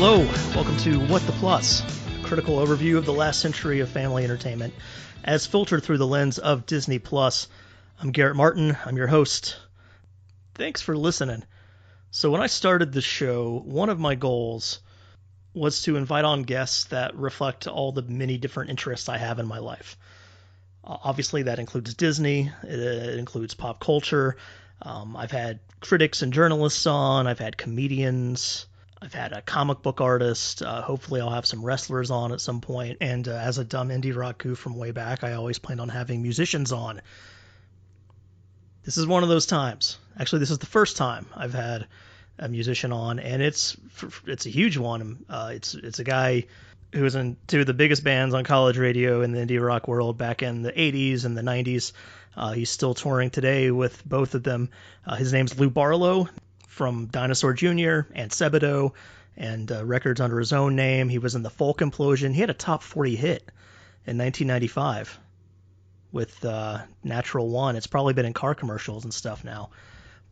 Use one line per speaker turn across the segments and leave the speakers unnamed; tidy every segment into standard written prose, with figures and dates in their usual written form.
Hello, welcome to What the Plus, a critical overview of the last century of family entertainment as filtered through the lens of Disney Plus. I'm Garrett Martin, I'm your host. Thanks for listening. So when I started the show, one of my goals was to invite on guests that reflect all the many different interests I have in my life. Obviously, that includes Disney, it includes pop culture. I've had critics and journalists on, I've had comedians, I've had a comic book artist. Hopefully I'll have some wrestlers on at some point. And as a dumb indie rock goof from way back, I always planned on having musicians on. This is one of those times. Actually, this is the first time I've had a musician on, and it's a huge one. It's a guy who was in two of the biggest bands on college radio in the indie rock world back in the 80s and the 90s. He's still touring today with both of them. His name's Lou Barlow, from Dinosaur Jr. and Sebadoh, and records under his own name. He was in the Folk Implosion. He had a top 40 hit in 1995 with Natural One. It's probably been in car commercials and stuff now.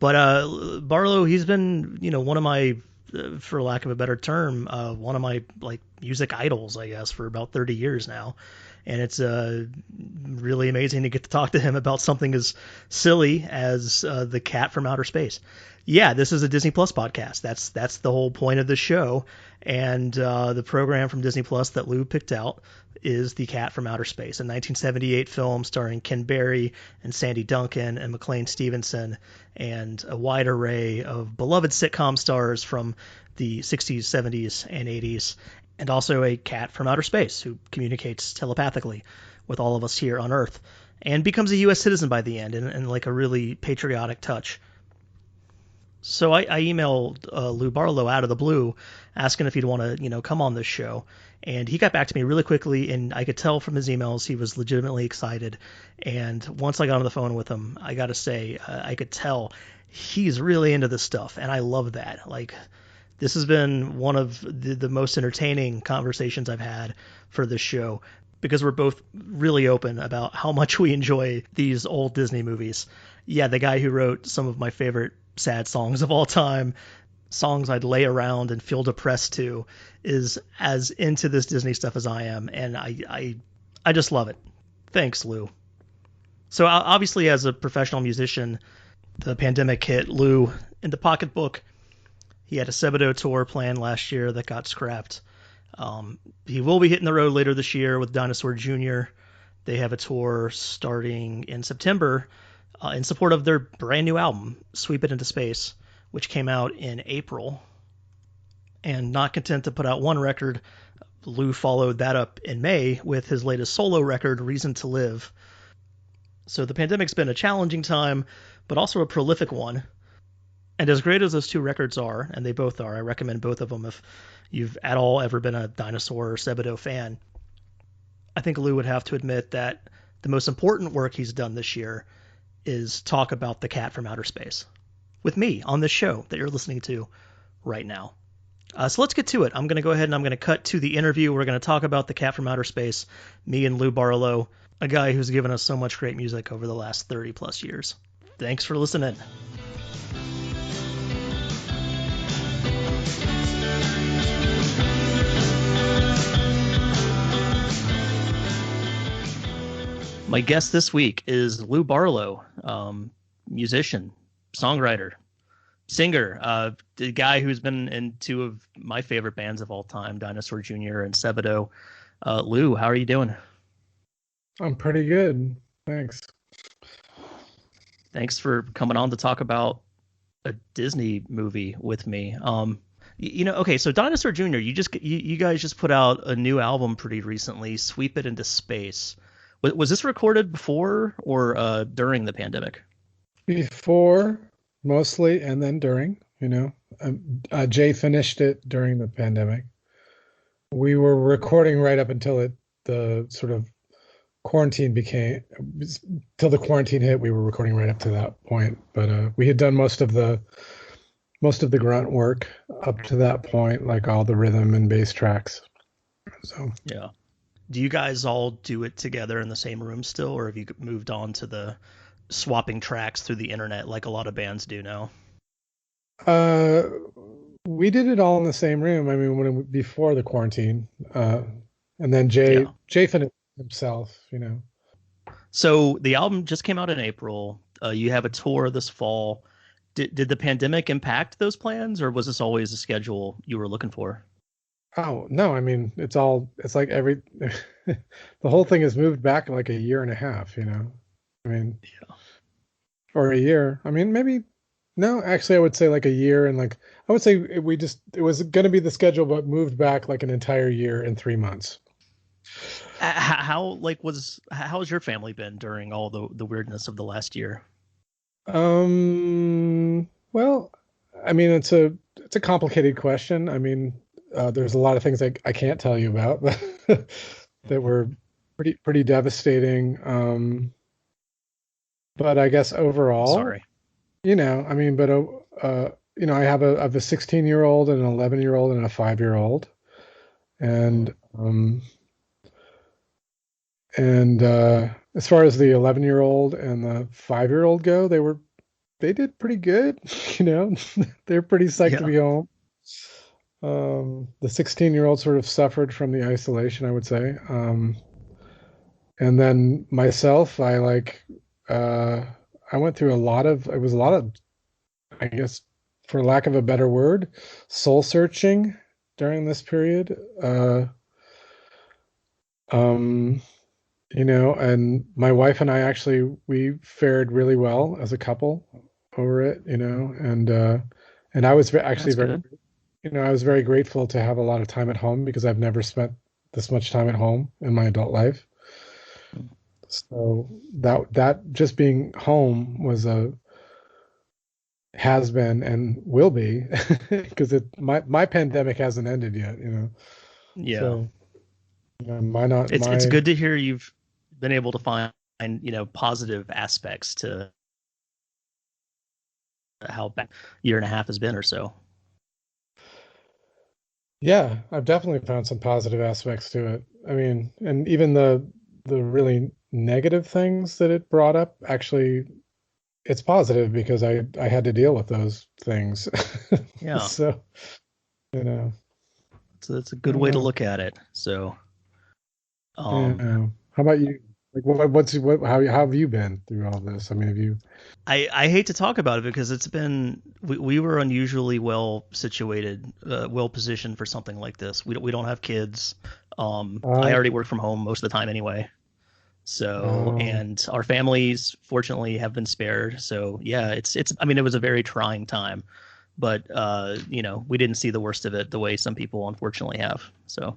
But Barlow, he's been, one of my, for lack of a better term, one of my music idols, I guess, for about 30 years now. And it's really amazing to get to talk to him about something as silly as the cat from outer space. Yeah, this is a Disney Plus podcast. That's the whole point of the show. And the program from Disney Plus that Lou picked out is The Cat from Outer Space, a 1978 film starring Ken Berry and Sandy Duncan and McLean Stevenson, and a wide array of beloved sitcom stars from the 60s, 70s, and 80s, and also a cat from outer space who communicates telepathically with all of us here on Earth and becomes a U.S. citizen by the end in like a really patriotic touch. So I emailed Lou Barlow out of the blue asking if he'd want to, come on this show. And he got back to me really quickly, and I could tell from his emails he was legitimately excited. And once I got on the phone with him, I got to say, I could tell he's really into this stuff, and I love that. This has been one of the most entertaining conversations I've had for this show, because we're both really open about how much we enjoy these old Disney movies. Yeah, the guy who wrote some of my favorite sad songs of all time, songs I'd lay around and feel depressed to, is as into this Disney stuff as I am, and I just love it. Thanks, Lou. So obviously, as a professional musician, the pandemic hit Lou in the pocketbook. He had a Sebadoh tour planned last year that got scrapped. He will be hitting the road later this year with Dinosaur Jr. They have a tour starting in September in support of their brand new album, Sweep It Into Space, which came out in April. And not content to put out one record, Lou followed that up in May with his latest solo record, Reason to Live. So the pandemic's been a challenging time, but also a prolific one. And as great as those two records are, and they both are, I recommend both of them if you've at all ever been a Dinosaur or Sebadoh fan. I think Lou would have to admit that the most important work he's done this year is talk about The Cat from Outer Space with me on this show that you're listening to right now. So let's get to it. I'm going to go ahead and I'm going to cut to the interview. We're going to talk about The Cat from Outer Space, me and Lou Barlow, a guy who's given us so much great music over the last 30 plus years. Thanks for listening. My guest this week is Lou Barlow, musician, songwriter, singer, the guy who's been in two of my favorite bands of all time, Dinosaur Jr. and Sebadoh. Lou, how are you doing?
I'm pretty good. Thanks.
Thanks for coming on to talk about a Disney movie with me. Okay, so Dinosaur Jr., you guys just put out a new album pretty recently, Sweep It Into Space. Was this recorded before or during the pandemic?
Before, mostly, and then during. Jay finished it during the pandemic. We were recording right up until the sort of quarantine till the quarantine hit. We were recording right up to that point, but we had done most of the grunt work up to that point, like all the rhythm and bass tracks. So
yeah. Do you guys all do it together in the same room still, or have you moved on to the swapping tracks through the internet like a lot of bands do now?
we did it all in the same room. I mean, before the quarantine, and then
Yeah.
Jay finished himself.
So the album just came out in April. You have a tour this fall. Did the pandemic impact those plans, or was this always a schedule you were looking for?
Oh no, I mean it's like the whole thing has moved back like a year and a half. I mean,
Yeah.
or a year. I mean, maybe no. Actually, I would say like a year, and like I would say it was going to be the schedule, but moved back like an entire year and 3 months.
How's your family been during all the weirdness of the last year?
Well, I mean, it's a complicated question. I mean, there's a lot of things I can't tell you about that were pretty devastating. But I guess
I'm
overall,
sorry.
I mean, but I have a 16-year-old and an 11-year-old and a 5-year-old, and as far as the 11-year-old and the 5-year-old go, they did pretty good. They're pretty psyched to
Yeah.
be home. The 16-year-old sort of suffered from the isolation, I would say. And then myself, uh, I went through it was a lot of, I guess, for lack of a better word, soul searching during this period. Um, and my wife and I actually, we fared really well as a couple over it, and I was actually
That's
very,
good.
I was very grateful to have a lot of time at home because I've never spent this much time at home in my adult life. So that just being home has been and will be because my pandemic hasn't ended yet.
Yeah.
So my not
It's
my
good to hear you've been able to find, positive aspects to how bad year and a half has been or so.
Yeah, I've definitely found some positive aspects to it. I mean, and even the really negative things that it brought up, actually, it's positive because I had to deal with those things.
Yeah.
So, you know,
So that's a
I
good
don't
way to
know.
look at it. So, um,
Yeah. How about you? Like, how have you been through all this? I mean, have you?
I hate to talk about it because we were unusually well situated, well positioned for something like this. We don't have kids. I already
Okay.
work from home most of the time anyway. So,
Oh,
and our families fortunately have been spared. So yeah, I mean, it was a very trying time, but we didn't see the worst of it the way some people unfortunately have. So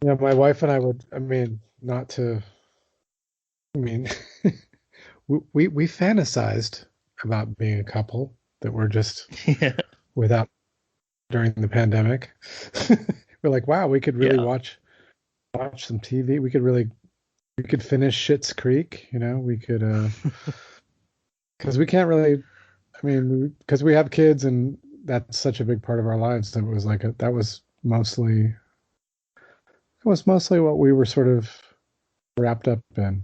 yeah. My wife and I would. I mean, not to. I mean, we fantasized about being a couple that were just
yeah,
without during the pandemic. We're like, wow, we could really
yeah,
watch some TV. We could finish Schitt's Creek. We could because we can't really. I mean, because we have kids and that's such a big part of our lives. That was that was mostly what we were sort of wrapped up in.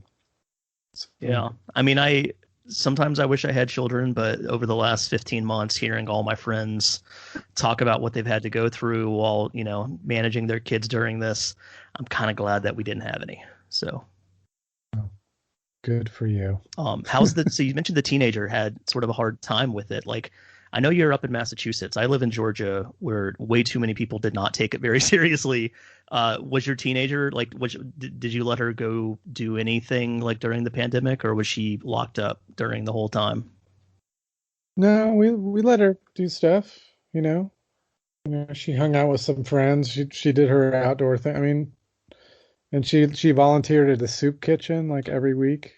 So,
yeah. I mean, I sometimes I wish I had children, but over the last 15 months, hearing all my friends talk about what they've had to go through while managing their kids during this, I'm kind of glad that we didn't have any. So
good for you.
so you mentioned the teenager had sort of a hard time with it. Like, I know you're up in Massachusetts. I live in Georgia, where way too many people did not take it very seriously. Was your teenager like? Did you let her go do anything like during the pandemic, or was she locked up during the whole time?
No, we let her do stuff. You know, she hung out with some friends. She did her outdoor thing. I mean, and she volunteered at a soup kitchen like every week.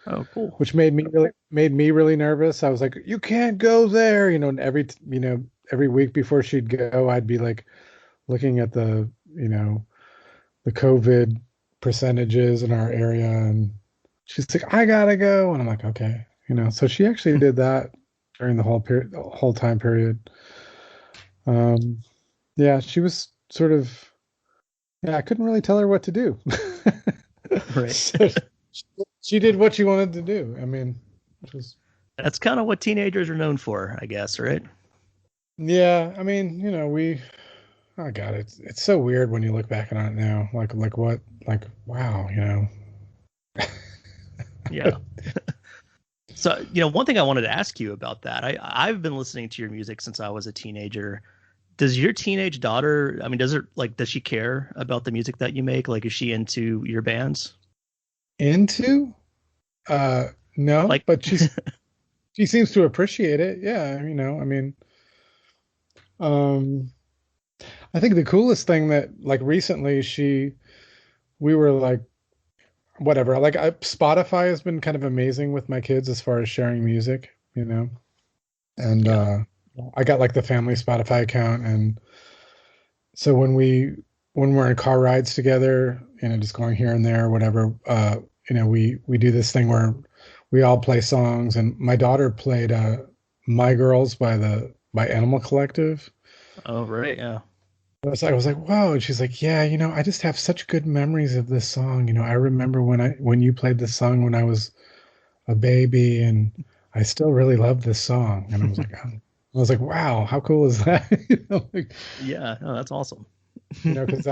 Oh, cool.
Which made me really nervous. I was like, you can't go there. And every week before she'd go, I'd be like looking at the COVID percentages in our area, and she's like, I gotta go, and I'm like, okay. So she actually did that during the whole time period. Um, yeah, she was sort of, yeah, I couldn't really tell her what to do.
Right.
So she did what she wanted to do. I mean, it was,
That's kind of what teenagers are known for, I guess, right?
Yeah, I mean, oh God, it's so weird when you look back on it now. Like what, like wow,
Yeah. So, one thing I wanted to ask you about that, I've been listening to your music since I was a teenager. Does your teenage daughter, I mean, does she care about the music that you make? Like, is she into your bands?
Into? No,
Like,
but she seems to appreciate it. Yeah, I mean, um, I think the coolest thing that like recently we were like whatever, like Spotify has been kind of amazing with my kids as far as sharing music. And
yeah.
I got like the family Spotify account, and so when we're in car rides together, just going here and there, whatever, we do this thing where we all play songs, and my daughter played My Girls by Animal Collective.
Oh, right. Yeah.
I was like, whoa. And she's like, yeah, I just have such good memories of this song. I remember when you played this song when I was a baby, and I still really love this song. And I was like, wow, how cool is that? Like,
Yeah. No, that's awesome.
because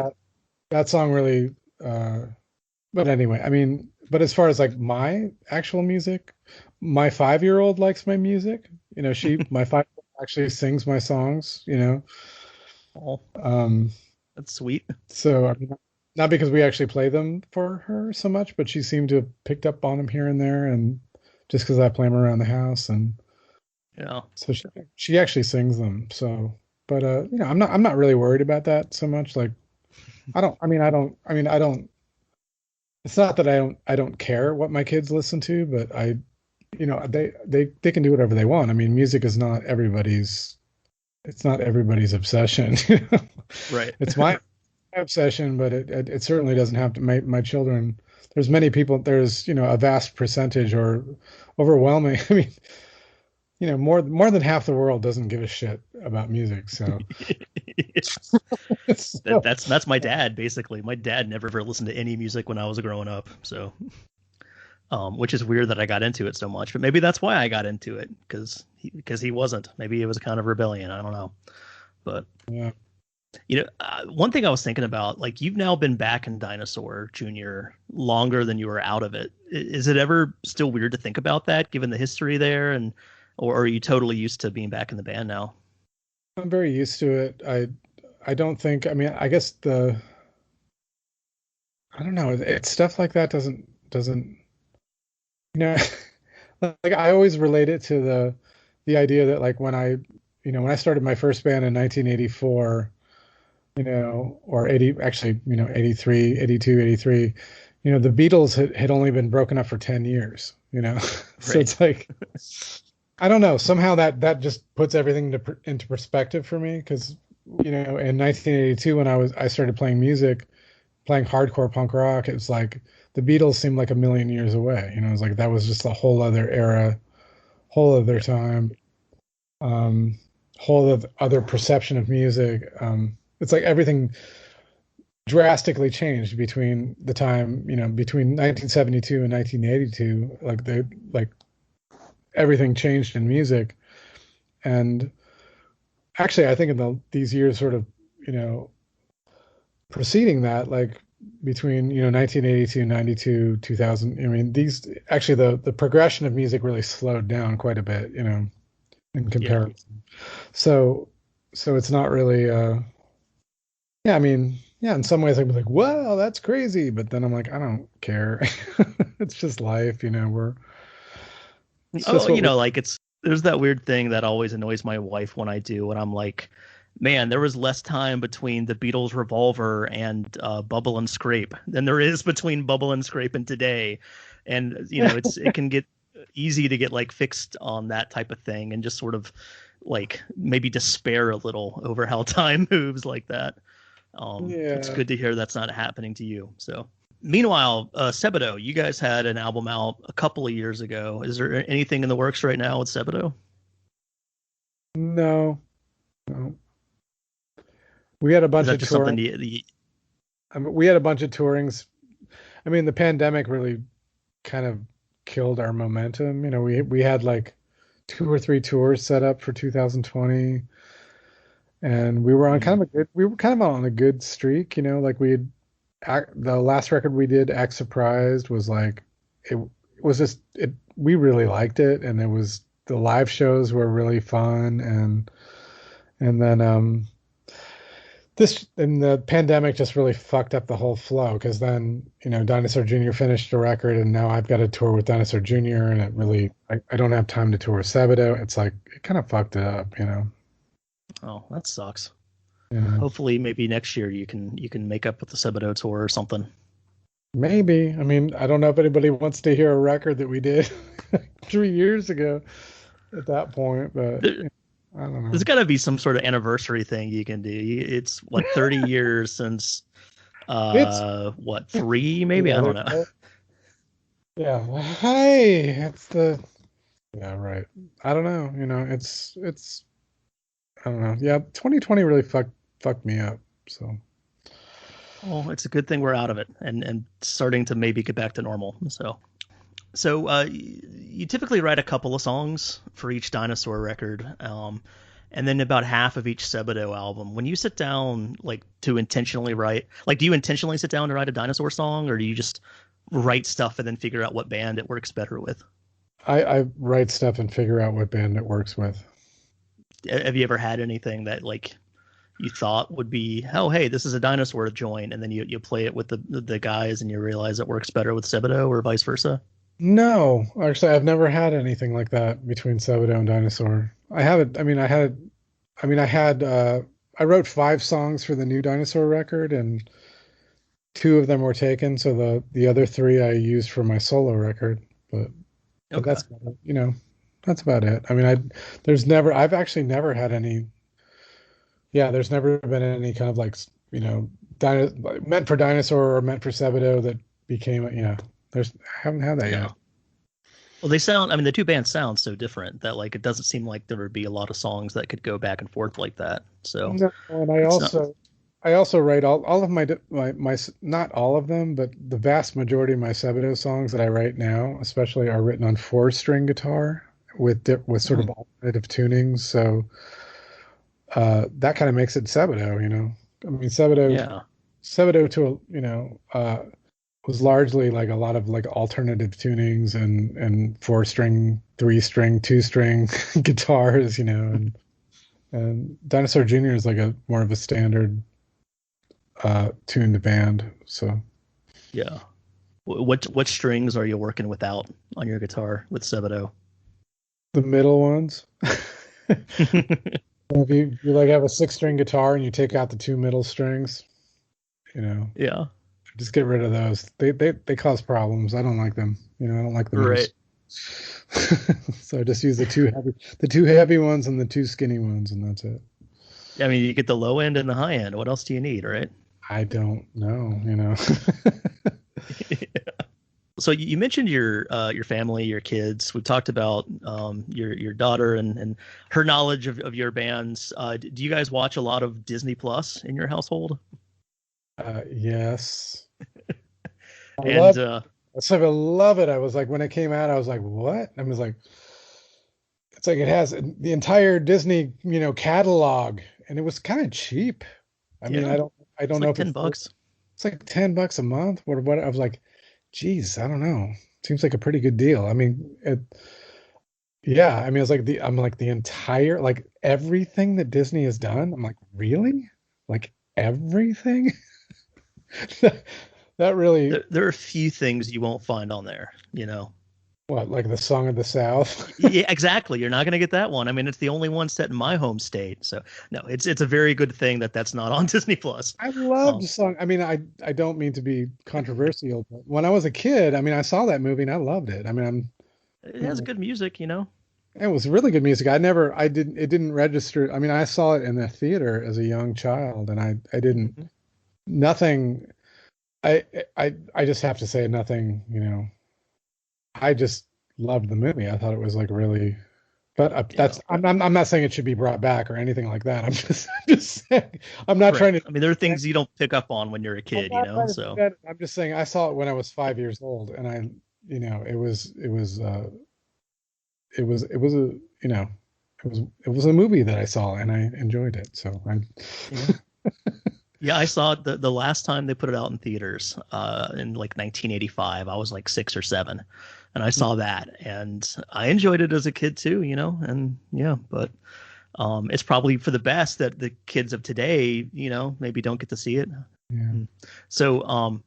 that song really but anyway, I mean, but as far as like my actual music, my 5-year-old likes my music. My 5-year-old actually sings my songs.
Oh,
Um,
that's sweet.
so I mean, not because we actually play them for her so much, but she seemed to have picked up on them here and there, and just because I play them around the house, and
Yeah.
so she actually sings them. So, but I'm not really worried about that so much. Like, I don't. It's not that I don't care what my kids listen to, but they can do whatever they want. I mean, music is not everybody's. It's not everybody's obsession.
Right.
It's my obsession, but it certainly doesn't have to. My children. There's many people. There's a vast percentage or overwhelming. I mean, more than half the world doesn't give a shit about music. So,
That,
so
that's that's my dad basically. My dad never ever listened to any music when I was growing up, so which is weird that I got into it so much. But maybe that's why I got into it because he wasn't. Maybe it was a kind of rebellion. I don't know. But
yeah.
one thing I was thinking about, like you've now been back in Dinosaur Jr. longer than you were out of it. Is it ever still weird to think about that, given the history there, or are you totally used to being back in the band now?
I'm very used to it. I don't think. I mean, I guess I don't know. It's stuff like that doesn't you know like I always relate it to the idea that like when I started my first band in 1984, or 80 actually, 83, 82, 83, the Beatles had only been broken up for 10 years, so
Right.
it's like I don't know, somehow that just puts everything into perspective for me because in 1982 when I started playing music, playing hardcore punk rock, it was like the Beatles seemed like a million years away. It was like that was just a whole other era, whole other
Yeah.
time, um, whole other perception of music. It's like everything drastically changed between the time, between 1972 and 1982. Like everything changed in music. And actually, I think in these years, sort of, you know, preceding that, like between 1982, 92, 2000. I mean, these actually the progression of music really slowed down quite a bit, in
Yeah.
comparison. So it's not really yeah, I mean, yeah, in some ways I'd be like, wow, that's crazy, but then I'm like, I don't care. It's just life, it's just
Oh,
what we
like there's that weird thing that always annoys my wife when I do, when I'm like, man, there was less time between the Beatles' Revolver and Bubble and Scrape than there is between Bubble and Scrape and today. And it can get easy to get like fixed on that type of thing and just sort of like maybe despair a little over how time moves like that. It's
Yeah.
good to hear that's not happening to you. So, meanwhile, Sebadoh, you guys had an album out a couple of years ago. Is there anything in the works right now with Sebadoh?
No, no. We had a
Is
bunch
that
of
just something
touring. I mean, we had a bunch of tourings. I mean, the pandemic really kind of killed our momentum. We had like 2 or 3 tours set up for 2020. and we were on
Mm.
on a good streak, like the last record we did, Act Surprised, was like it was just it we really liked it, and it was the live shows were really fun, and then this and the pandemic just really fucked up the whole flow, because then Dinosaur Jr. finished a record, and now I've got to tour with Dinosaur Jr., and it really I don't have time to tour with Sebadoh. It's like it kind of fucked it up.
Oh, that sucks.
Yeah.
Hopefully, maybe next year you can make up with the Sebadoh tour or something.
Maybe. I mean, I don't know if anybody wants to hear a record that we did 3 years ago at that point, but
There,
I don't know.
there's got to be some sort of anniversary thing you can do. It's what 30 years since
It's
what, three maybe? I
yeah,
don't know.
yeah. Hey, it's the yeah, right. I don't know. It's I don't know. Yeah, 2020 really fucked me up. So
Well, it's a good thing we're out of it and starting to maybe get back to normal. So you typically write a couple of songs for each Dinosaur record, and then about half of each Sebadoh album. When you sit down, like to intentionally write, like do you intentionally sit down to write a Dinosaur song, or do you just write stuff and then figure out what band it works better with?
I write stuff and figure out what band it works with.
Have you ever had anything that like you thought would be, oh hey, this is a Dinosaur joint, and then you play it with the guys and you realize it works better with Sebadoh or vice versa?
No, actually, I've never had anything like that between Sebadoh and Dinosaur. I haven't. I wrote 5 songs for the new Dinosaur record, and 2 of them were taken. So the other 3 I used for my solo record. But
Okay.
that's about it, that's about it. I've actually never had any. Yeah, there's never been any kind of like meant for Dinosaur or meant for Sebadoh that became. I haven't had that
Yeah.
yet.
Well, they sound, I mean, the two bands sound so different that like it doesn't seem like there would be a lot of songs that could go back and forth like that. So
No, and
it's not,
I also write all of not all of them, but the vast majority of my Sebadoh songs that I write now, especially, are written on 4-string guitar with sort
hmm,
of alternative tunings. So that kind of makes it Sebadoh. I mean,
yeah.
Sebadoh to was largely like a lot of like alternative tunings and 4-string, 3-string, 2-string guitars. And Dinosaur Jr. is like a more of a standard tuned band. So
Yeah. What strings are you working without on your guitar with Sebadoh?
the middle ones. If you like have a 6-string guitar and you take out the 2 middle strings, you know,
Yeah.
just get rid of those. They cause problems. I don't like them. I don't like the middle.
Right.
So I just use the two heavy ones and the 2 skinny ones, and that's it.
I mean, you get the low end and the high end. What else do you need, right?
I don't know.
So you mentioned your family, your kids. We've talked about your daughter and her knowledge of your bands. Do you guys watch a lot of Disney Plus in your household?
Yes. I
And
love So I love it. I was like, when it came out, I was like, what? I was like, it's like it has the entire Disney, catalog, and it was kind of cheap. I mean,
yeah,
I don't
it's
know
like
if
$10.
it's like $10 a month. What? I was like, geez, I don't know. Seems like a pretty good deal. I mean, yeah. I mean, it's like I'm like the entire, like everything that Disney has done. I'm like, really? Like everything? That really,
There are a few things you won't find on there,
what, like the Song of the South?
Yeah, exactly. You're not going to get that one. I mean, it's the only one set in my home state. So no, it's a very good thing that that's not on Disney Plus.
I loved
Um,
the song. I mean, I don't mean to be controversial, but when I was a kid, I mean, I saw that movie and I loved it. I mean,
it has good music.
it was really good music. It didn't register. I mean, I saw it in the theater as a young child, and I didn't,
Mhm.
nothing, I just have to say nothing, I just loved the movie. I thought it was like really, but
Yeah,
I'm not saying it should be brought back or anything like that. I'm just saying, I'm not
right.
trying to.
I mean, there are things you don't pick up on when you're a
I'm
kid,
not trying to
So
defend it. I'm just saying I saw it when I was 5 years old, and it was a, it was a movie that I saw and I enjoyed it. So I
Yeah. Yeah, I saw it the last time they put it out in theaters, in like 1985. I was like 6 or 7, and I saw that, and I enjoyed it as a kid too, and yeah, but it's probably for the best that the kids of today, maybe don't get to see it.
yeah.
Hmm. So,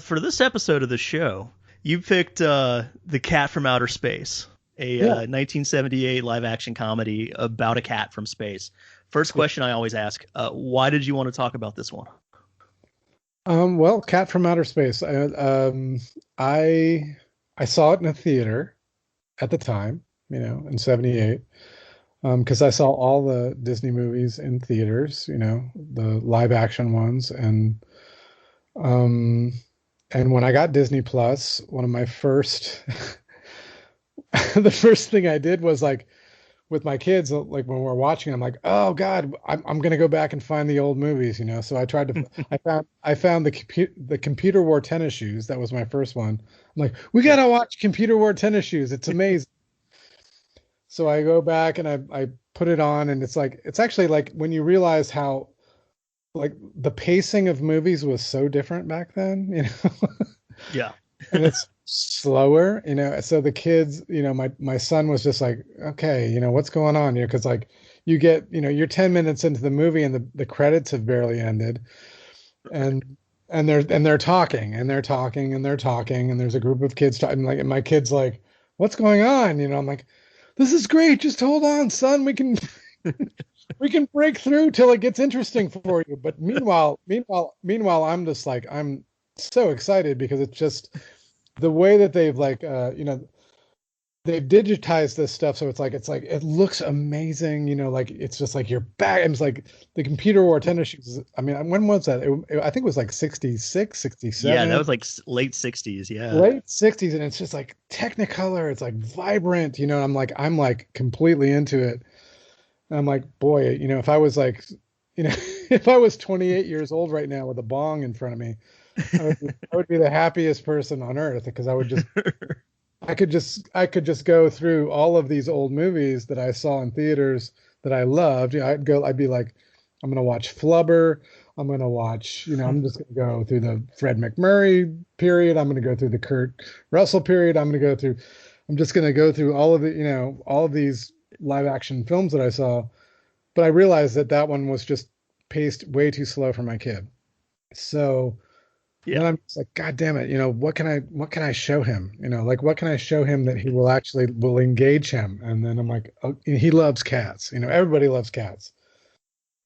for this episode of the show, you picked The Cat from Outer Space, a
Yeah.
1978 live action comedy about a cat from space. First question I always ask, why did you want to talk about this one?
Well, Cat from Outer Space. I saw it in a theater at the time, in '78, because I saw all the Disney movies in theaters, the live action ones, um, and when I got Disney Plus, one of my first, the first thing I did was like with my kids, like when we're watching, I'm like, oh God, I'm gonna go back and find the old movies, So I tried to, I found the Computer Wore Tennis Shoes. That was my first one. I'm like, we
Yeah.
gotta watch Computer Wore Tennis Shoes. It's amazing. So I go back and I put it on, and it's actually like when you realize how like the pacing of movies was so different back then,
Yeah.
and it's slower, so the kids, my son was just like, okay, what's going on here, because like you get, you're 10 minutes into the movie and the credits have barely ended, and they're talking and they're talking and they're talking, and there's a group of kids talking, like, and my kid's like, what's going on, I'm like, this is great, just hold on, son, we can break through till it gets interesting for you. But meanwhile, I'm just like, I'm so excited because it's just the way that they've like, they've digitized this stuff. So it's like, it looks amazing, like it's just like you're back. And it's like the Computer Wore Tennis Shoes. I mean, when was that? I think it was like 66,
Yeah, that
67,
was like late 60s. Yeah.
late 60s. And it's just like Technicolor. It's like vibrant, I'm like completely into it. And I'm like, boy, if I was like, if I was 28 years old right now with a bong in front of me, I would be the happiest person on earth, because I could just go through all of these old movies that I saw in theaters that I loved. I'd be like, I'm gonna watch Flubber. I'm gonna watch, I'm just gonna go through the Fred McMurray period. I'm gonna go through the Kurt Russell period. I'm just gonna go through all of the, all of these live action films that I saw. But I realized that that one was just paced way too slow for my kid. So
Yeah.
then I'm just like, God damn it, what can I show him? Like what can I show him that he will engage him? And then I'm like, oh, he loves cats. Everybody loves cats.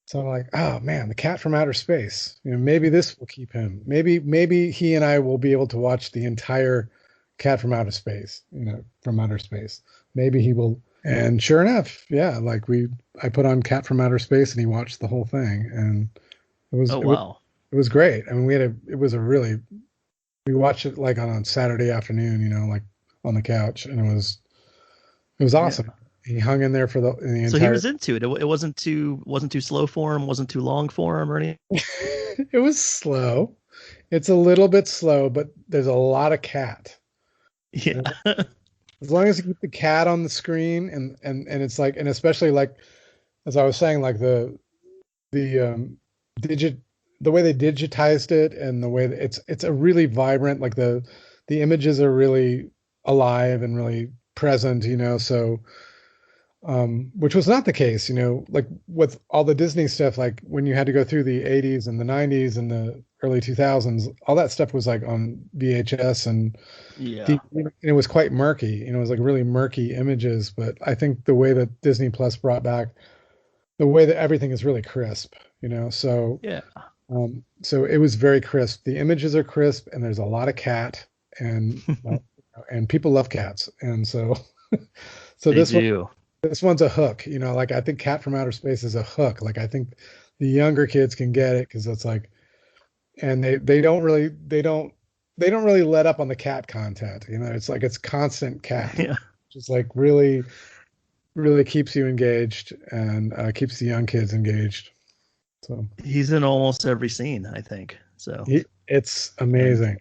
So I'm like, oh man, the cat from outer space. Maybe this will keep him. Maybe he and I will be able to watch the entire cat from outer space, from outer space. Maybe he will. And sure enough, yeah, like I put on Cat from Outer Space and he watched the whole thing, and it was
Oh,
it was
wow.
it was great. I mean, it was a really, we watched it like on Saturday afternoon, like on the couch, and it was
Yeah.
awesome. He hung in there for the
So he
entire.
was into it. It wasn't too slow for him, wasn't too long for him or anything.
It was slow. It's a little bit slow, but there's a lot of cat.
Yeah.
As long as you keep the cat on the screen, and it's like, and especially like as I was saying, like the digit the way they digitized it, and the way that it's a really vibrant, like the images are really alive and really present, so which was not the case, like with all the Disney stuff, like when you had to go through the 80s and the 90s and the early 2000s, all that stuff was like on VHS and
Yeah.
DVD, and it was quite murky, it was like really murky images. But I think the way that Disney Plus brought back the way that everything is really crisp, so
Yeah.
so it was very crisp. The images are crisp, and there's a lot of cat, and and people love cats, and so so
They
this one
do.
this one's a hook. Like I think Cat from Outer Space is a hook. Like I think the younger kids can get it because it's like, and they don't really let up on the cat content. It's like it's constant cat,
Yeah.
just like really really keeps you engaged, and keeps the young kids engaged. So
He's in almost every scene, I think. So,
it's
and
amazing.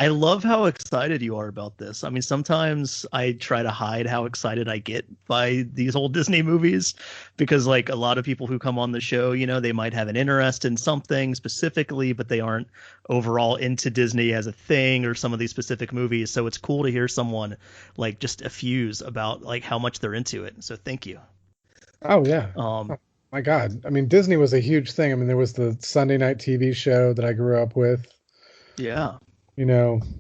I love how excited you are about this. I mean, sometimes I try to hide how excited I get by these old Disney movies because, like, a lot of people who come on the show, they might have an interest in something specifically, but they aren't overall into Disney as a thing or some of these specific movies. So it's cool to hear someone like just effuse about like how much they're into it. So thank you.
Oh yeah.
Um,
Oh, my God. I mean, Disney was a huge thing. I mean, there was the Sunday night TV show that I grew up with.
yeah.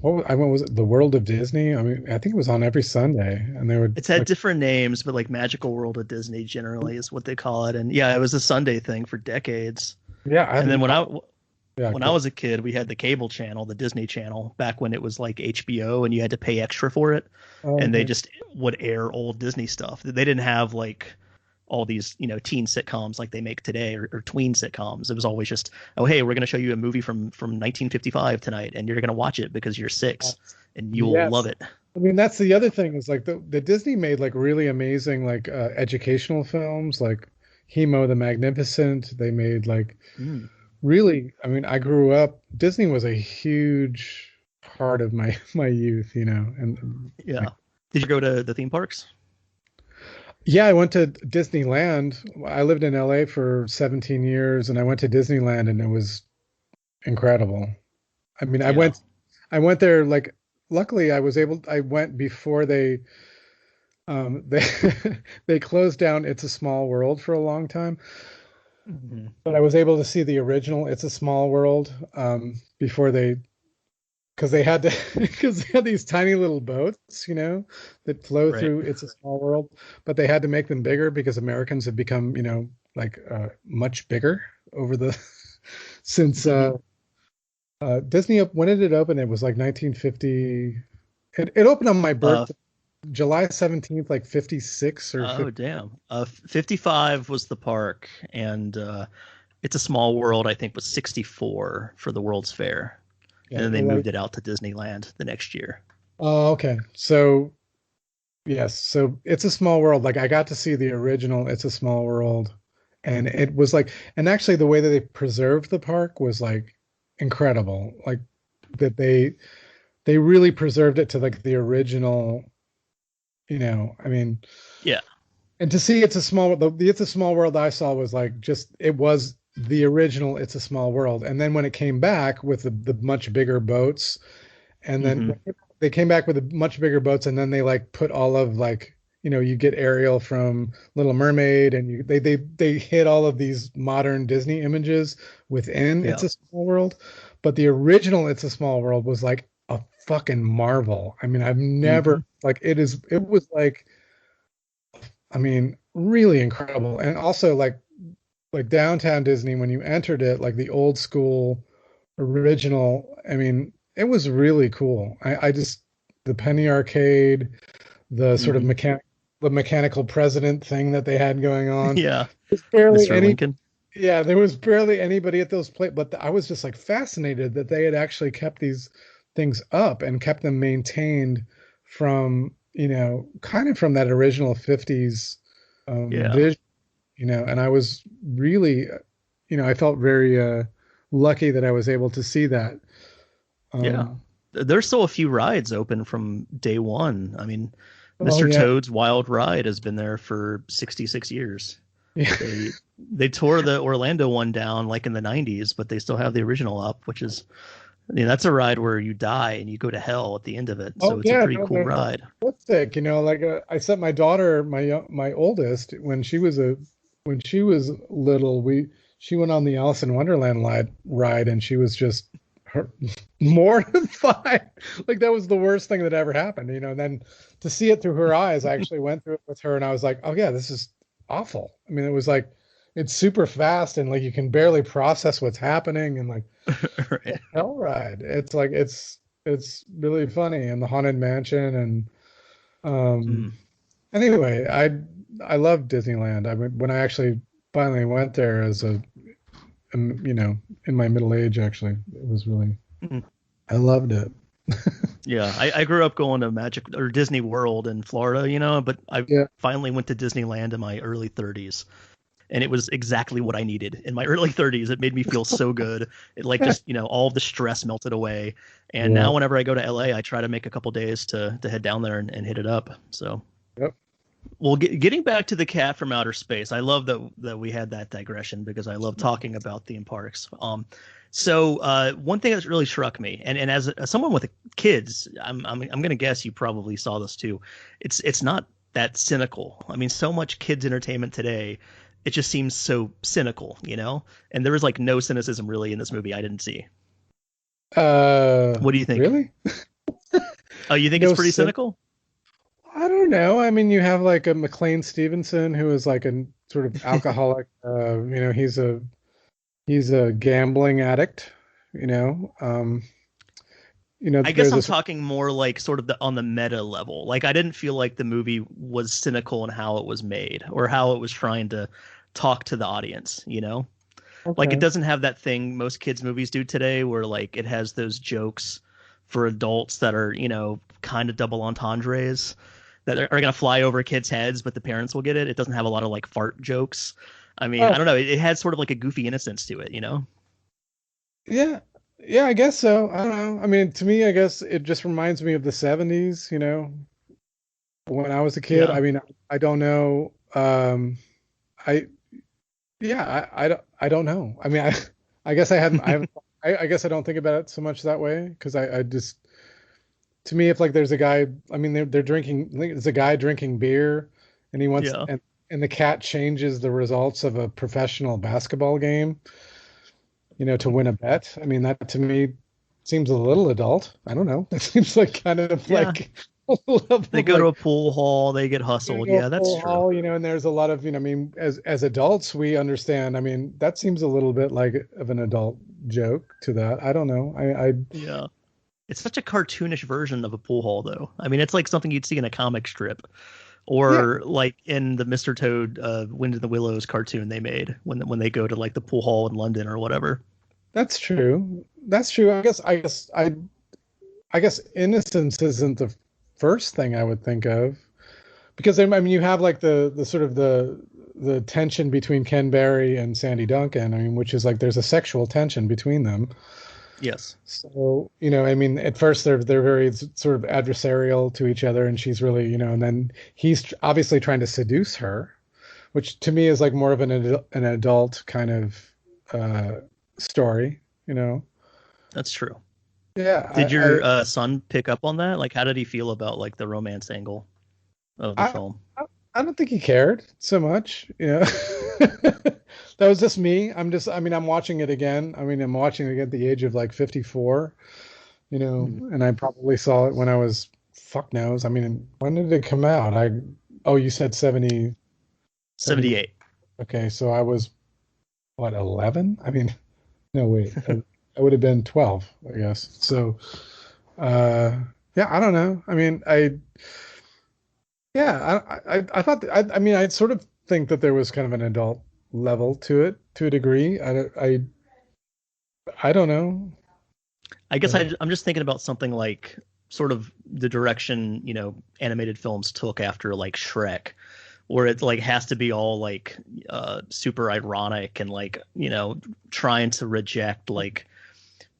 What was it? The World of Disney. I mean, I think it was on every Sunday, and they would
It's had
like,
different names, but like Magical World of Disney generally is what they call it. And yeah, it was a Sunday thing for decades.
yeah,
And then
yeah,
when I was a kid, we had the cable channel, the Disney Channel, back when it was like HBO and you had to pay extra for it. And they
okay.
just would air old Disney stuff. They didn't have like all these, teen sitcoms like they make today or tween sitcoms. It was always just, oh, hey, we're going to show you a movie from 1955 tonight and you're going to watch it because you're 6 and you will love
Yes.
it.
I mean, that's the other thing is like the Disney made like really amazing like educational films like Hemo the Magnificent. They made like
Mm,
really, I mean, I grew up, Disney was a huge part of my my youth, and
yeah. Did you go to the theme parks?
yeah, I went to Disneyland. I lived in LA for 17 years and I went to Disneyland and it was incredible. I mean,
Yeah.
I went there like luckily I went before they they closed down It's a Small World for a long time,
Mhm.
but I was able to see the original It's a Small World before they because they had to because they had these tiny little boats, that flow
Right.
through It's a Small World, but they had to make them bigger because Americans have become, like much bigger over the since
Hmm.
Disney. When did it open? It was like 1950. It opened on my
Uh,
birthday, July 17th, like 56 or
oh,
50.
damn. 55 was the park, and It's a Small World, I think, was 64 for the World's Fair. And
Yeah,
then they
well,
moved it out to Disneyland the next year.
oh, okay. So yes, so It's a Small World. Like I got to see the original It's a Small World, and it was like, and actually the way that they preserved the park was like incredible. Like that they really preserved it to like the original, I mean,
Yeah.
and to see the It's a Small World I saw was like just it was the original It's a Small World. And then when it came back with the much bigger boats, and then
Hmm.
they came back with the much bigger boats, and then they like put all of like you get Ariel from Little Mermaid, and they hit all of these modern Disney images within
Yeah.
It's a Small World, but the original It's a Small World was like a fucking marvel. I mean, I've never
Hmm.
like it was like, I mean, really incredible. And also like downtown Disney when you entered it, like the old school original, I mean, it was really cool. I just the penny arcade, the sort of
Hmm.
mechanical president thing that they had going on.
Yeah.
There's barely
Mr.
any
Lincoln.
Yeah, there was barely anybody at those places, but I was just like fascinated that they had actually kept these things up and kept them maintained from, kind of from that original 50s
Yeah.
vision, and I was really, I felt very lucky that I was able to see that.
Yeah.
Um,
There's still a few rides open from day one. I mean,
oh
Mr.
yeah,
Toad's Wild Ride has been there for 66 years.
yeah,
They tore the Orlando one down like in the 90s, but they still have the original up, which is, that's a ride where you die and you go to hell at the end of it.
oh
So it's a
yeah,
pretty
no,
cool
they're
ride.
realistic. Like I sent my daughter, my oldest, when she was little, we she went on the Alice in Wonderland ride, and she was just her, mortified. Like that was the worst thing that ever happened, And then to see it through her eyes, I actually went through it with her, and I was like, oh yeah, this is awful. I mean, it was like it's super fast, and like you can barely process what's happening, and like
Right.
hell ride. It's like it's really funny, and the Haunted Mansion, and
Mm.
um anyway, I love Disneyland. I mean, when I actually finally went there as in my middle age, actually, it was really,
Mm.
I loved it.
Yeah, I grew up going to Magic or Disney World in Florida, but I
Yeah.
finally went to Disneyland in my early 30s. and it was exactly what I needed in my early 30s. It made me feel so good. It like just, all of the stress melted away. And now whenever I go to LA, I try to make a couple days to head down there and hit it up. So,
Yep.
Well, getting back to the cat from outer space, I love that we had that digression because I love talking about theme parks. So one thing that's really struck me, and as someone with kids, I'm going to guess you probably saw this too. It's not that cynical. I mean, so much kids entertainment today, it just seems so cynical, And there was like no cynicism really in this movie. I didn't see. What do you think?
Really?
Oh, you think it's pretty cynical?
I don't know. I mean, you have like a McLean Stevenson who is like a sort of alcoholic. He's a gambling addict. I
guess I'm talking more like sort of on the meta level. Like I didn't feel like the movie was cynical in how it was made or how it was trying to talk to the audience. Okay. Like it doesn't have that thing most kids movies do today where like it has those jokes for adults that are kind of double entendres that are going to fly over kids' heads, but the parents will get it. It doesn't have a lot of like fart jokes. I mean, I don't know. It has sort of like a goofy innocence to it,
Yeah. Yeah, I guess so. I don't know. I mean, to me, I guess it just reminds me of the 70s, when I was a kid.
Yeah.
I mean, I don't know. I don't know. I mean, I guess I guess I don't think about it so much that way because I just, to me, if like there's a guy, I mean, they're drinking, there's a guy drinking beer and he wants, and the cat changes the results of a professional basketball game, to win a bet. I mean, that to me seems a little adult. I don't know. It seems like kind of like
they go to a pool hall, they get hustled. Yeah, that's true.
Hall, and there's a lot of, I mean, as adults, we understand. I mean, that seems a little bit like of an adult joke to that. I don't know.
Yeah. It's such a cartoonish version of a pool hall, though. I mean, it's like something you'd see in a comic strip, or like in the Mr. Toad Wind in the Willows cartoon they made when they go to like the pool hall in London or whatever.
That's true. That's true. I guess innocence isn't the first thing I would think of, because I mean you have like the sort of the tension between Ken Berry and Sandy Duncan. I mean, which is like there's a sexual tension between them.
Yes.
So, I mean, at first they're very sort of adversarial to each other, and she's really, and then he's obviously trying to seduce her, which to me is like more of an adult kind of story,
That's true.
Yeah.
Did your son pick up on that? Like, how did he feel about like the romance angle of the film?
I don't think he cared so much, That was just me. I'm watching it again. I mean, I'm watching it at the age of like 54, and I probably saw it when I was, fuck knows. I mean, when did it come out? You said 70.
78.
Okay. So I was, what, 11? I mean, no, wait, I would have been 12, I guess. So, yeah, I don't know. I mean, I thought, I mean, I sort of think that there was kind of an adult level to it to a degree. I don't know.
I guess I'm just thinking about something like sort of the direction, animated films took after like Shrek, where it like has to be all like super ironic and like, trying to reject like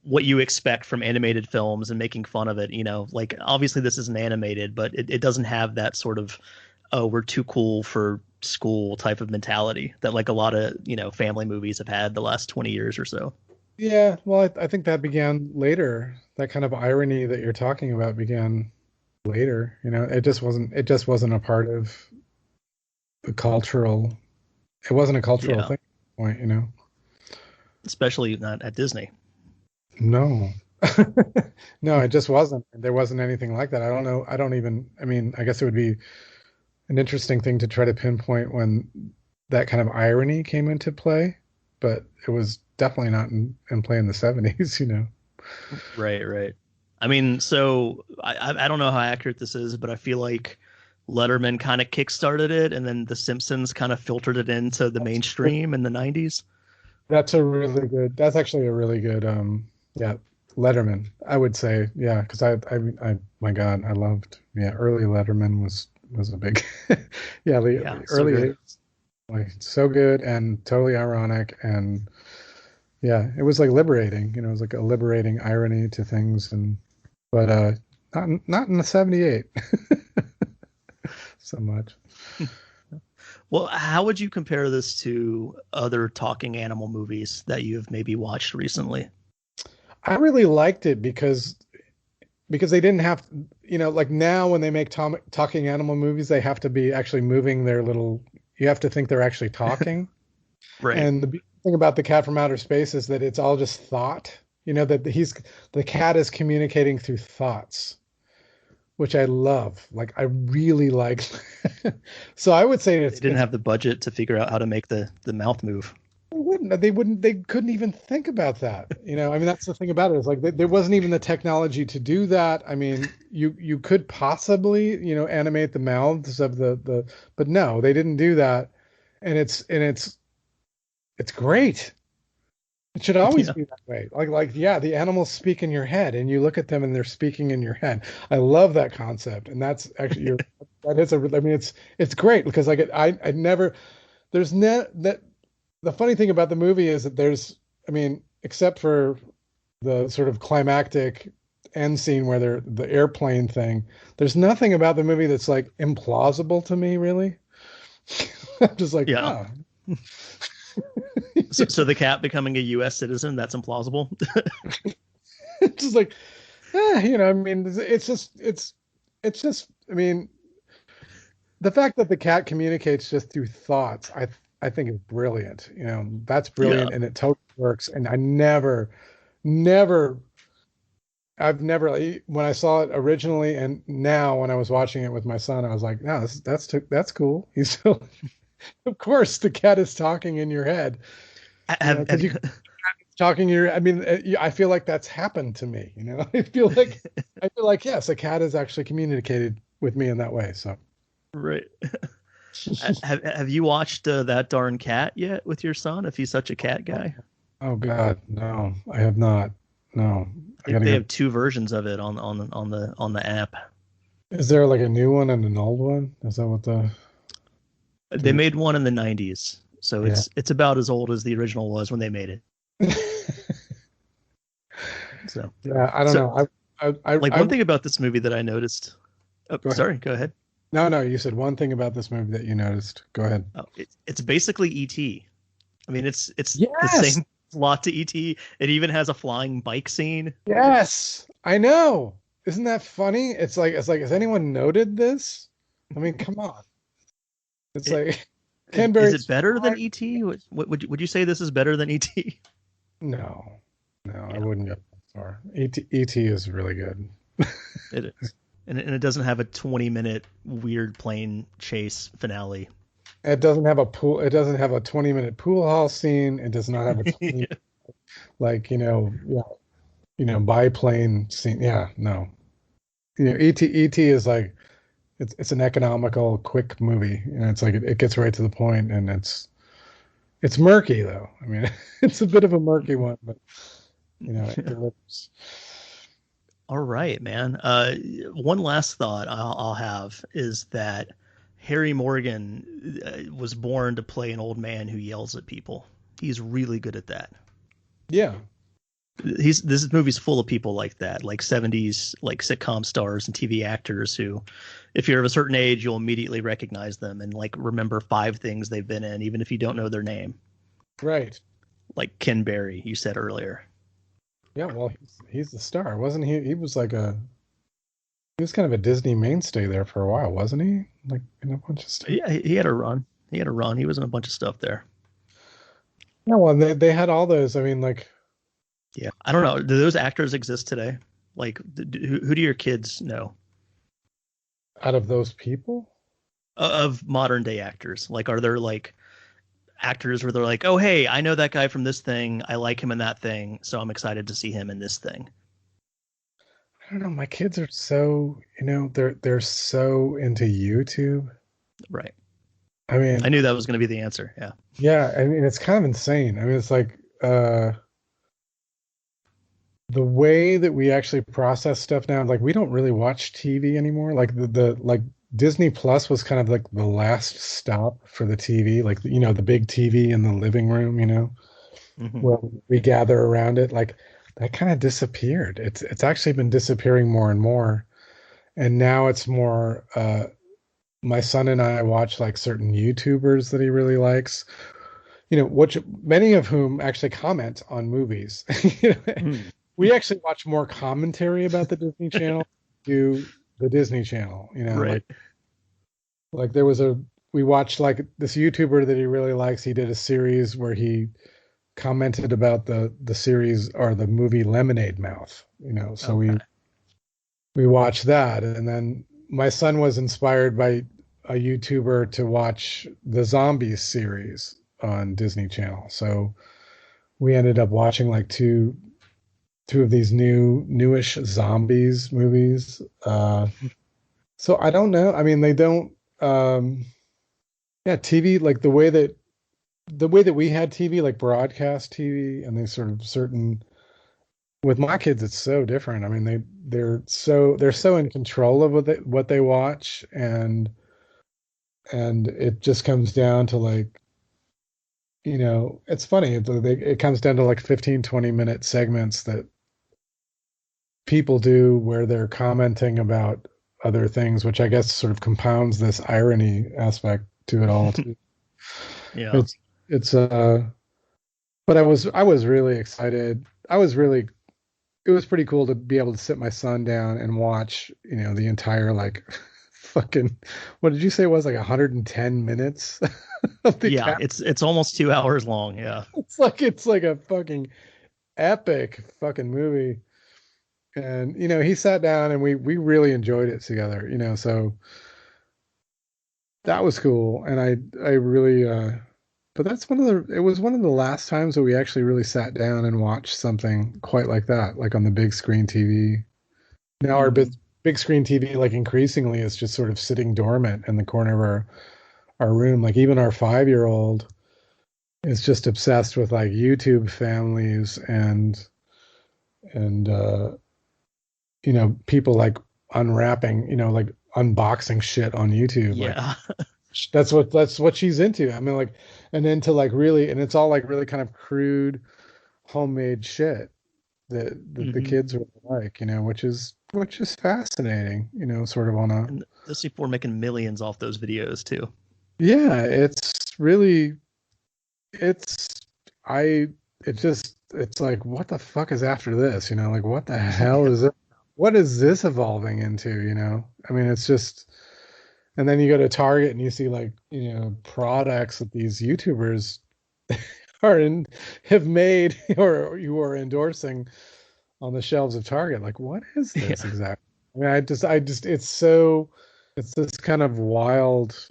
what you expect from animated films and making fun of it, like obviously this isn't animated, but it doesn't have that sort of, oh, we're too cool for school type of mentality that like a lot of, family movies have had the last 20 years or so.
Yeah. Well, I think that began later. That kind of irony that you're talking about began later, it just wasn't a part of the cultural, it wasn't a cultural thing at the point,
Especially not at Disney.
No. No, it just wasn't. There wasn't anything like that. I don't know. I mean, I guess it would be an interesting thing to try to pinpoint when that kind of irony came into play, but it was definitely not in play in the 70s,
Right. I mean, so I don't know how accurate this is, but I feel like Letterman kind of kickstarted it, and then The Simpsons kind of filtered it into the mainstream in the 90s.
That's actually a really good, yeah, Letterman, I would say. Yeah. Cause I my God, I loved, early Letterman was a big, early
so
80s. Like so good and totally ironic, and yeah, it was like liberating. You know, it was like a liberating irony to things, and but not in the '78 so much.
Well, how would you compare this to other talking animal movies that you've maybe watched recently?
I really liked it because they didn't have, you know, like now when they make talking animal movies, they have to be actually moving their little. You have to think they're actually talking.
Right.
And the beautiful thing about the Cat from Outer Space is that it's all just thought. You know that the cat is communicating through thoughts, which I love. Like I really like. So I would say
They didn't
it's
have the budget to figure out how to make the mouth move.
they couldn't even think about that. You know, I mean that's the thing about it. It's like there wasn't even the technology to do that. I mean, you could possibly, you know, animate the mouths of but no, they didn't do that. And it's great. It should always
Yeah.
be that way. Yeah, the animals speak in your head, and you look at them, and they're speaking in your head. I love that concept, and that's actually that is a. I mean, it's great because like I never there's ne that the funny thing about the movie is that there's I mean, except for the sort of climactic end scene where they're the airplane thing, there's nothing about the movie that's like implausible to me, really. I'm just like,
Yeah.
oh,
So the cat becoming a U.S. citizen, that's implausible.
it's just like, you know, I mean, it's just, I mean, the fact that the cat communicates just through thoughts, I think is brilliant. You know, that's
Yeah.
brilliant, and it totally works. And never, I've never, when I saw it originally, and now when I was watching it with my son, I was like, no, that's cool. He's still, of course, the cat is talking in your head, you know,
Have
because you talking your, I mean, I feel like that's happened to me. You know, I feel like yes, a cat has actually communicated with me in that way. So.
right. Have you watched That Darn Cat yet with your son? If he's such a cat guy,
Oh God, no, I have not. No, I gotta
they
go.
have two versions of it on the app.
Is there like a new one and an old one? Is that what the?
They made one in the '90s, so
Yeah.
it's about as old as the original was when they made it. So
Yeah, I don't
so
know.
like one thing about this movie that I noticed. Oh,
Go ahead.
sorry, go ahead.
No, no, you said one thing about this movie that you noticed. Go ahead.
Oh, it's basically E.T. I mean, it's the
Yes,
same plot to E.T. It even has a flying bike scene.
yes, I know. Isn't that funny? It's like, has anyone noted this? I mean, come on. It's
It,
like
is it
Canberra's
better than
fine.
E.T.? Would you say this is better than E.T.?
No, no, I
Yeah,
wouldn't go that far. ET is really good.
it is. And it doesn't have a 20-minute weird plane chase finale.
It doesn't have a pool. It doesn't have a 20-minute pool hall scene. It does not have a 20 like yeah, biplane scene. Yeah, no. ET is like it's an economical, quick movie. You know, it's like it gets right to the point, and it's murky though. I mean, it's a bit of a murky one, but it delivers.
All right, man. One last thought I'll have is that Harry Morgan was born to play an old man who yells at people. He's really good at that.
Yeah,
This movie's full of people like that, like '70s like sitcom stars and TV actors who, if you're of a certain age, you'll immediately recognize them and like remember five things they've been in, even if you don't know their name.
right.
Like Ken Berry, you said earlier.
Yeah, well, he's the star, wasn't he? He was kind of a Disney mainstay there for a while, wasn't he? Like in a bunch of stuff.
Yeah, he had a run. He had a run. He was in a bunch of stuff there.
Yeah, well, they had all those. I mean, like
Yeah, I don't know. Do those actors exist today? Like, who do your kids know
out of those people.
of modern day actors? Like, are there like actors where they're like, oh, hey, I know that guy from this thing. I like him in that thing, so I'm excited to see him in this thing.
I don't know. My kids are so, they're so into YouTube.
Right.
I mean,
I knew that was going to be the answer. Yeah.
yeah, I mean, it's kind of insane. I mean, it's like the way that we actually process stuff now, like we don't really watch TV anymore. Like the Disney Plus was kind of like the last stop for the TV, like, the big TV in the living room,
Hmm.
where we gather around it. Like that kind of disappeared. It's actually been disappearing more and more. And now it's more, my son and I watch like certain YouTubers that he really likes, which many of whom actually comment on movies. You know,
Mm.
we actually watch more commentary about the Disney Channel to the Disney Channel,
Right.
like we watched like this YouTuber that he really likes. He did a series where he commented about the series or the movie Lemonade Mouth, so
Okay.
we watched that. And then my son was inspired by a YouTuber to watch the Zombies series on Disney Channel. So we ended up watching like two of these newish zombies movies. So I don't know. I mean, they don't. Yeah, TV, like the way that we had TV, like broadcast TV, and they sort of certain. With my kids, it's so different. I mean, they're so in control of what they watch, and it just comes down to like, it's funny. It comes down to like 15, 20-minute segments that people do where they're commenting about other things, which I guess sort of compounds this irony aspect to it all too.
Yeah.
It's but I was really excited. It was pretty cool to be able to sit my son down and watch, the entire like fucking, what did you say it was, like 110 minutes of the
Yeah.
cat?
It's almost 2 hours long. Yeah.
It's like a fucking epic fucking movie. And he sat down and we really enjoyed it together, so that was cool. And I really but that's it was one of the last times that we actually really sat down and watched something quite like that, like on the big screen TV. Now our
Hmm.
big screen TV, like, increasingly is just sort of sitting dormant in the corner of our room. Like even our 5-year-old is just obsessed with like YouTube families and people like unwrapping, like unboxing shit on YouTube. Like
Yeah.
that's what she's into. I mean, like, and then to like really, and it's all like really kind of crude homemade shit that the
Hmm.
kids really like, which is fascinating, sort of on a,
And those people are making millions off those videos too.
yeah, it's really, it's, I, it's like, what the fuck is after this? Like, what the hell
Yeah.
is it? What is this evolving into? I mean, it's just, and then you go to Target and you see like, products that these YouTubers are in, have made or you are endorsing on the shelves of Target. Like, what is this
Yeah.
exactly? I mean, it's this kind of wild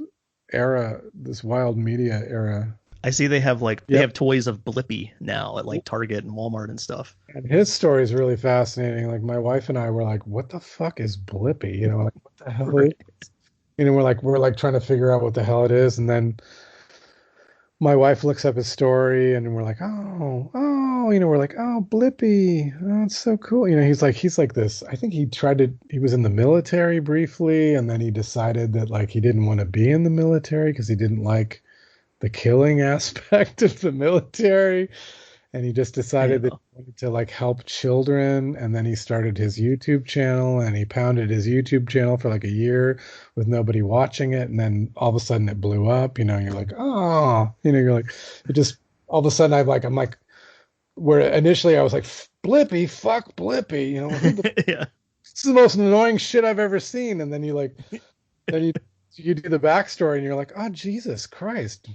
era, this wild media era.
I see they
Yep.
have toys of Blippi now at like Target and Walmart and stuff.
And his story is really fascinating. Like my wife and I were like, what the fuck is Blippi? Like what the hell is,
Right.
we're like trying to figure out what the hell it is. And then my wife looks up his story and we're like, oh, we're like, oh, Blippy. Oh, it's so cool. He's like this. I think he was in the military briefly, and then he decided that like he didn't want to be in the military because he didn't like the killing aspect of the military. And he just decided that
Yeah.
he wanted to like help children. And then he started his YouTube channel and he pounded his YouTube channel for like a year with nobody watching it. And then all of a sudden it blew up, and you're like, oh, you're like, it just, all of a sudden I'm like, where initially I was like, Blippy, fuck Blippy, who the,
Yeah.
this is the most annoying shit I've ever seen. And then then you do the backstory and you're like, oh, Jesus Christ.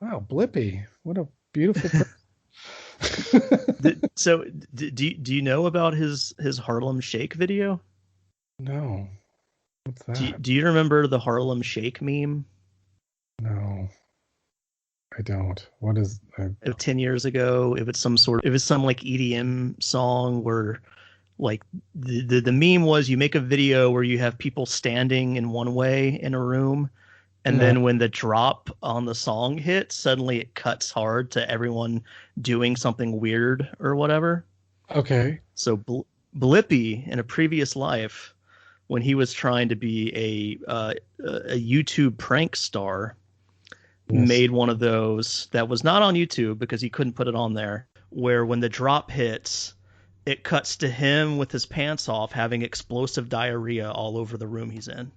Wow, Blippy, what a beautiful person.
So do you know about his Harlem Shake video?
No, what's
Do you,
that?
do you remember the Harlem Shake meme
No, I don't. What is?
of 10 years ago? It was some like EDM song where like the meme was you make a video where you have people standing in one way in a room, and
uh,
then when the drop on the song hits, suddenly it cuts hard to everyone doing something weird or whatever.
okay.
So Blippy in a previous life when he was trying to be a YouTube prank star, made one of those that was not on YouTube because he couldn't put it on there, where when the drop hits, it cuts to him with his pants off having explosive diarrhea all over the room he's in.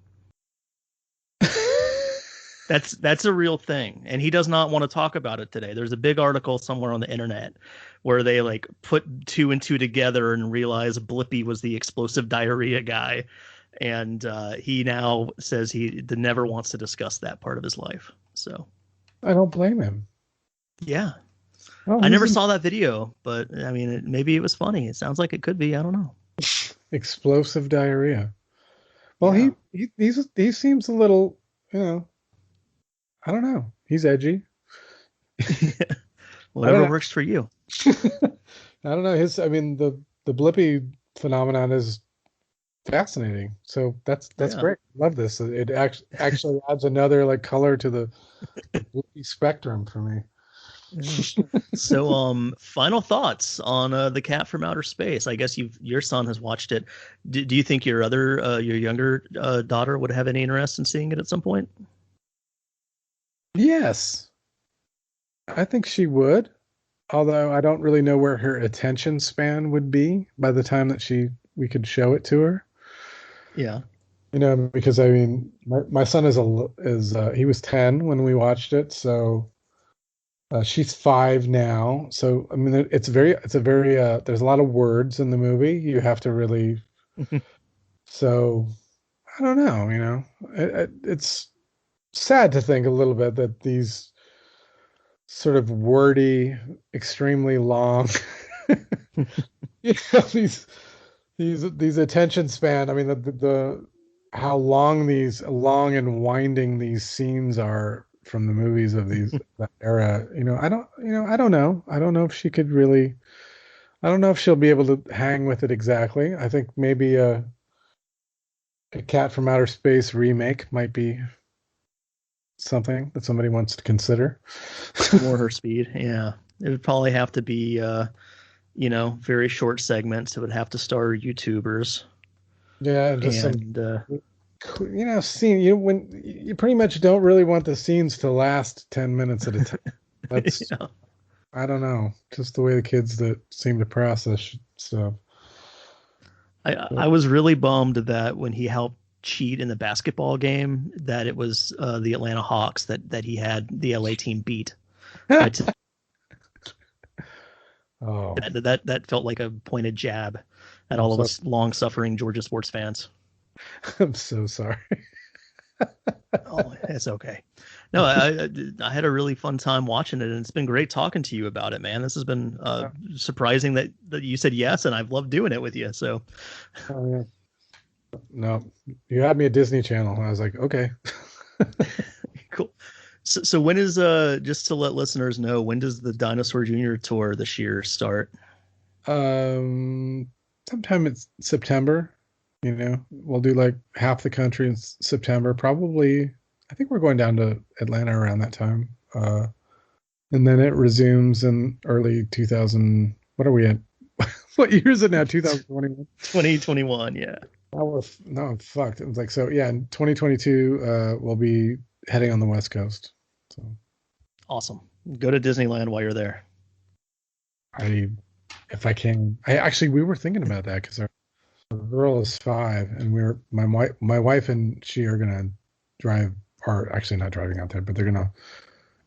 That's a real thing, and he does not want to talk about it today. There's a big article somewhere on the internet where they like put two and two together and realize Blippi was the explosive diarrhea guy, and he now says he never wants to discuss that part of his life. So
I don't blame him.
Yeah.
Oh,
I never saw that video, but I mean, maybe it was funny. It sounds like it could be. I don't know.
Explosive diarrhea. Well, yeah. he seems a little, I don't know. He's edgy.
Whatever works for you.
I don't know. The Blippi phenomenon is fascinating. So that's great. Love this. It actually adds another like color to the Blippi spectrum for me.
So, final thoughts on the Cat from Outer Space. I guess your son has watched it. Do you think your younger daughter would have any interest in seeing it at some point?
Yes, I think she would. Although I don't really know where her attention span would be by the time that we could show it to her.
Yeah.
Because I mean, my son is he was 10 when we watched it, so. She's 5 now, so I mean, it's a very there's a lot of words in the movie. You have to really, so I don't know, it's sad to think a little bit that these sort of wordy, extremely long, these attention span. I mean, the how long and winding these scenes are from the movies of that era. I don't know. I don't know if she could really. I don't know if she'll be able to hang with it exactly. I think maybe a Cat from Outer Space remake might be something that somebody wants to consider.
More her speed. Yeah, it would probably have to be very short segments. It would have to star YouTubers.
Yeah, just scene. When you pretty much don't really want the scenes to last 10 minutes at a time. That's I don't know, just the way the kids that seem to process stuff.
I was really bummed that when he helped cheat in the basketball game, that it was the Atlanta Hawks that he had the LA team beat.
Oh,
that felt like a pointed jab at all of us long-suffering Georgia sports fans.
I'm so sorry.
Oh, it's okay. No, I had a really fun time watching it, and it's been great talking to you about it, man. This has been surprising that you said yes, and I've loved doing it with you. So,
no, you had me at Disney Channel, and I was like, okay.
Cool. So when is just to let listeners know, when does the Dinosaur Jr. tour this year start?
Sometime it's September. We'll do like half the country in September. Probably, I think we're going down to Atlanta around that time. And then it resumes in early 2000. What are we at? What year is it now? 2021?
2021, yeah.
I'm fucked. It was like, so yeah, in 2022, we'll be heading on the West Coast. So
awesome. Go to Disneyland while you're there.
If I can. We were thinking about that because our girl is 5, and my wife and she are gonna drive, or actually not driving out there, but they're gonna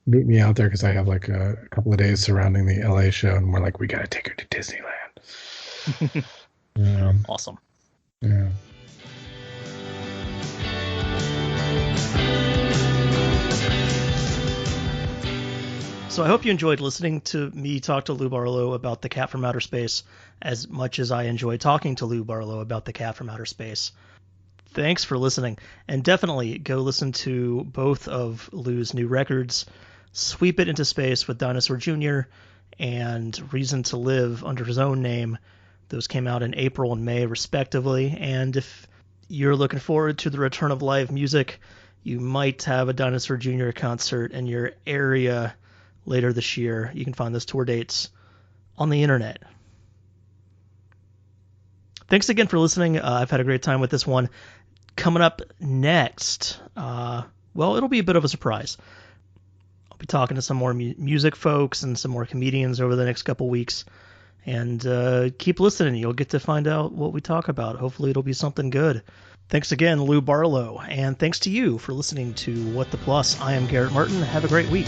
meet me out there because I have like a couple of days surrounding the LA show, and we're like, we gotta take her to Disneyland.
Awesome.
Yeah.
So I hope you enjoyed listening to me talk to Lou Barlow about the Cat from Outer Space as much as I enjoy talking to Lou Barlow about the Cat from Outer Space. Thanks for listening, and definitely go listen to both of Lou's new records, Sweep It Into Space with Dinosaur Jr. and Reason to Live under his own name. Those came out in April and May, respectively, and if you're looking forward to the return of live music, you might have a Dinosaur Jr. concert in your area later this year. You can find those tour dates on the internet. Thanks again for listening. I've had a great time with this one. Coming up next, well, it'll be a bit of a surprise. I'll be talking to some more music folks and some more comedians over the next couple weeks. And keep listening. You'll get to find out what we talk about. Hopefully it'll be something good. Thanks again, Lou Barlow. And thanks to you for listening to What the Plus. I am Garrett Martin. Have a great week.